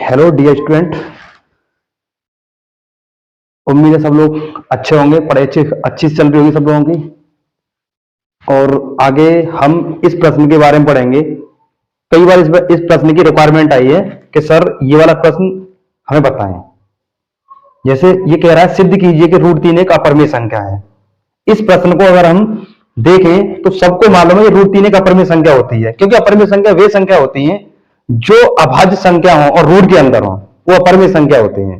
Hello dear student. उम्मीद है सब लोग अच्छे होंगे, पढ़ाई अच्छी चल रही होगी सब लोगों की। और आगे हम इस प्रश्न के बारे में पढ़ेंगे। कई बार इस प्रश्न की रिक्वायरमेंट आई है कि सर ये वाला प्रश्न हमें बताएं। जैसे ये कह रहा है सिद्ध कीजिए कि रूट 3 एक अपरिमेय संख्या है। इस प्रश्न को अगर हम देखें तो सबको मालूम है ये रूट 3 एक अपरिमेय संख्या होती है, क्योंकि अपरिमेय संख्या वे संख्या होती हैं जो अभाज्य संख्या हो और रूट के अंदर हो, वो अपरिमेय संख्या होती हैं।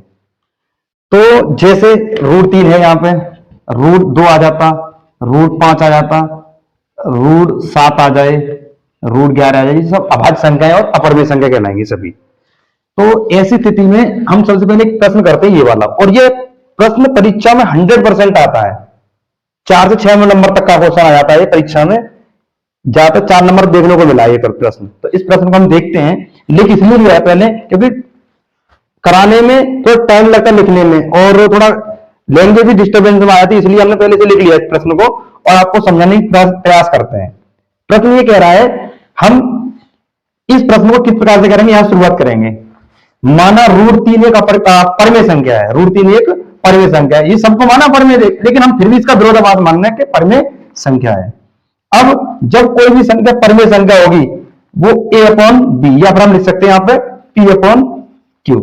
तो जैसे रूट 3 है, यहाँ पे रूट 2 आ जाता, रूट 5 आ जाता, रूट 7 आ जाए, रूट 11 आ जाए, ये सब अभाज्य संख्याएं और अपरिमेय संख्या कहलाएंगी सभी। तो ऐसी स्थिति में हम सबसे पहले एक प्रश्न करते हैं ये वाला, और ये प्रश्न परीक्षा में 100% आता है। 4 से 6 नंबर तक का क्वेश्चन आ जाता है परीक्षा में, ज्यादातर 4 नंबर देखने को मिला है ये प्रश्न। तो इस प्रश्न को हम देखते हैं, लिख इसलिए लिया है पहले क्योंकि कराने में थोड़ा टाइम लगता है लिखने में, और थोड़ा लैंग्वेज भी डिस्टर्बेंस में आ जाती है, इसलिए हमने पहले से लिख लिया इस प्रश्न को और आपको समझाने का प्रयास करते हैं। प्रश्न ये कह रहा है, हम इस प्रश्न को किस प्रकार से करेंगे, यहां शुरुआत करेंगे। माना रूट 3 एक परमेय संख्या है, रूट 3 एक परमेय संख्या है, ये सबको माना परमेय, लेकिन हम फिर भी इसका विरोधाभास मानना है कि परमेय संख्या है। अब जब कोई भी संख्या परमेय संख्या होगी वो a/b, या फिर हम लिख सकते हैं यहाँ पे p/q,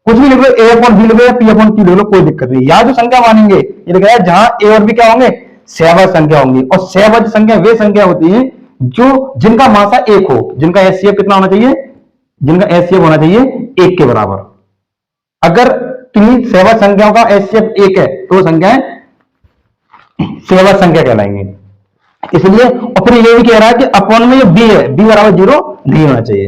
कुछ भी लिख लो, a/b लिख लो या p/q लिख लो, कोई दिक्कत नहीं। यहाँ जो संख्या मानेंगे ये लिखा है जहां a और b क्या होंगे, सहवाच्य संख्या होंगी, और सहवाच्य संख्या वे संख्या होती है जो जिनका मासा 1 हो, जिनका एचसीएफ कितना होना चाहिए, जिनका एचसीएफ होना चाहिए 1 के बराबर। अगर किन्हीं सहवाच्य संख्याओं का एचसीएफ 1 है तो संख्याएं सहवाच्य संख्या कहलाएंगे। इसलिए और फिर ये भी कह रहा है कि अपॉन में ये b है, b बराबर 0 नहीं होना चाहिए।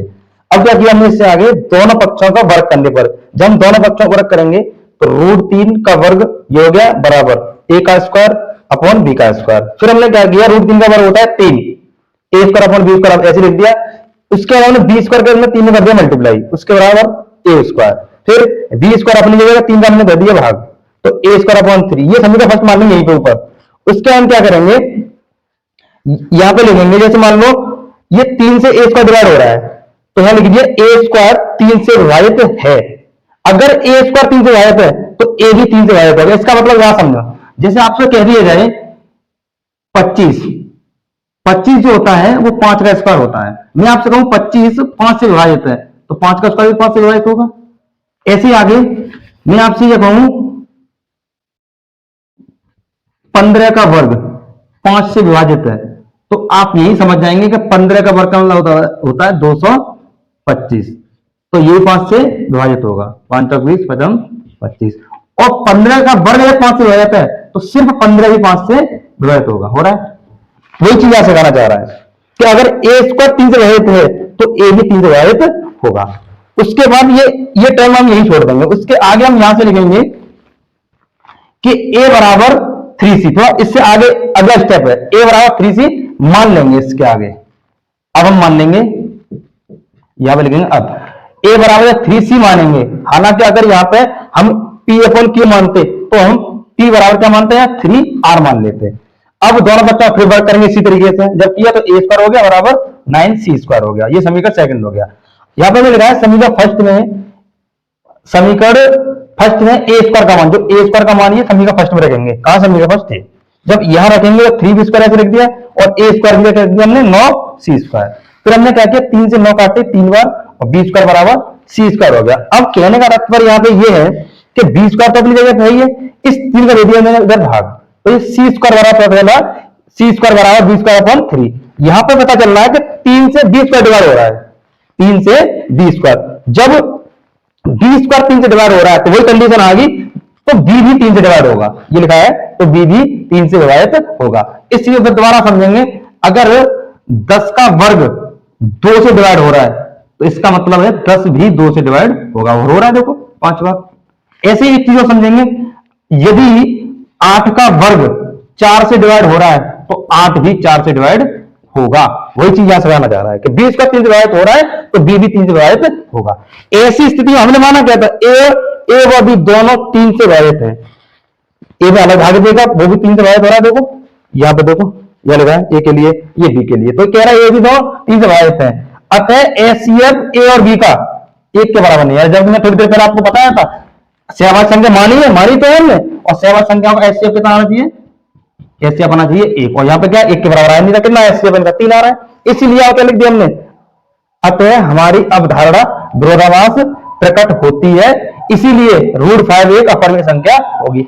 अब क्या किया हमने इससे आगे, दोनों पक्षों का वर्ग करने पर, जब हम दोनों पक्षों का वर्ग करेंगे तो रूट 3 का वर्ग ये हो गया बराबर a का स्क्वायर अपॉन b का स्क्वायर। फिर हमने क्या किया, रूट 3 का वर्ग होता है 3, a square upon b square ऐसे लिख दिया। उसके बाद हमने b स्क्वायर के 3 में कर दिया मल्टीप्लाई, उसके बराबर a स्क्वायर, फिर b स्क्वायर अपनी जगह 3 का हमने कर दिया भाग, तो a स्क्वायर अपॉन 3, ये सभी का फर्स्ट मान लेंगे यहीं पे ऊपर। उसके बाद हम क्या करेंगे, यहां पे लिखेंगे, जैसे मान लो ये 3 से a स्क्वायर डिवाइड हो रहा है, तो यहां लिख दिया a स्क्वायर 3 से विभाजित है। अगर a स्क्वायर 3 से विभाजित है तो a भी 3 से विभाजित होगा। इसका मतलब क्या समझो, जैसे आपसे कह दिया जाए 25 जो होता है वो 5 का स्क्वायर होता है, मैं आपसे कहूं 25 5 से विभाजित है तो 5 का स्क्वायर भी 5 से विभाजित होगा। ऐसे आगे मैं आपसे यह कहूं 15 का वर्ग 5 से विभाजित है, तो आप यही समझ जाएंगे कि 15 का वर्ग का मतलब होता है 225, तो ये 5 से विभाजित होगा, 5 तक 20 पचम 25, और 15 का वर्ग अगर 5 से विभाजित है तो सिर्फ 15 भी 5 से विभाजित होगा। हो रहा है, वही चीज यहां सिखाना चाह रहा है कि अगर a स्क्वायर 3 से विभाजित है तो a भी 3 से विभाजित होगा। उसके बाद ये टर्म हम यही छोड़ देंगे। उसके आगे हम यहां से लिखेंगे कि a बराबर 3c, थोड़ा इससे आगे अगला स्टेप है, a बराबर 3c मान लेंगे। इसके आगे अब हम मान लेंगे, यहां पे लिखेंगे अब a बराबर 3c मानेंगे। हालांकि अगर यहां पे हम p/q मानते तो हम p बराबर क्या मानते हैं, 3r मान लेते। अब दोनों बच्चा फिर वर्क करेंगे इसी तरीके से, जब किया तो a स्क्वायर हो गया बराबर 9c स्क्वायर हो गया, ये समीकरण सेकंड हो गया। यहां पे लिखा है समीकरण फर्स्ट में a स्क्वायर का मान, जो a स्क्वायर का मान ये समीकरण फर्स्ट में रखेंगे। कहां समीकरण फर्स्ट है, जब यहां रखेंगे तो 3b स्क्वायर ऐसे लिख दिया और a स्क्वायर भी रख दिया हमने 9c स्क्वायर। फिर हमने क्या किया, 3 से 9 काटे 3 बार और b स्क्वायर बराबर c स्क्वायर हो गया। अब कहने का तात्पर्य यहाँ पे ये है कि b स्क्वायर तो अपनी जगह है, इस 3 का दे दिया मैंने इधर भाग, तो ये c स्क्वायर बराबर c स्क्वायर बराबर b स्क्वायर अपॉन 3। यहां पे पता चल रहा है कि 3 से b स्क्वायर डिवाइड हो रहा है, 3 से b स्क्वायर, जब b स्क्वायर 3 से डिवाइड हो रहा है तो वही कंडीशन आ गई, तो b भी 3 से डिवाइड होगा, ये लिखा है, तो b भी 3 से विभाजित होगा। इस चीज को दोबारा समझेंगे, अगर 10 का वर्ग 2 से डिवाइड हो रहा है तो इसका मतलब है 10 भी 2 से डिवाइड होगा, और हो रहा है देखो 5 बार। ऐसे ही एक चीज को समझेंगे, यदि 8 का वर्ग 4 से डिवाइड हो रहा है तो 8 भी 4 से डिवाइड होगा। वही चीज यहां समझाना चाह रहा है कि b स्क्वायर 3 से विभाजित हो रहा है तो b भी 3 से विभाजित होगा। ऐसी स्थिति में हमने माना क्या था, a व b दोनों 3 से विभाजित है, a में अलग भाग देगा वो भी 3 से विभाजित हो रहा है। देखो यहां पे देखो, यह लगा है a के लिए, ये b के लिए, तो कह रहा है ये भी दोनों 3 से विभाजित है। अतः एचसीएफ a और b का 1 के बराबर नहीं है। जब मैं थोड़ी देर पहले आपको बताया था सहवाची संख्या मानी तो है हमने, और सहवाची संख्या का एचसीएफ कितना आना चाहिए, एचसीएफ आना चाहिए 1, और यहाँ पे क्या 1 के बराबर आया नहीं था, कितना एचसीएफ इनका 3 आ रहा है, इसीलिए क्या लिख दिया हमने। अतः हमारी अवधारणा विरोधाभास प्रकट होती है, इसीलिए √5 एक अपरिमेय संख्या होगी।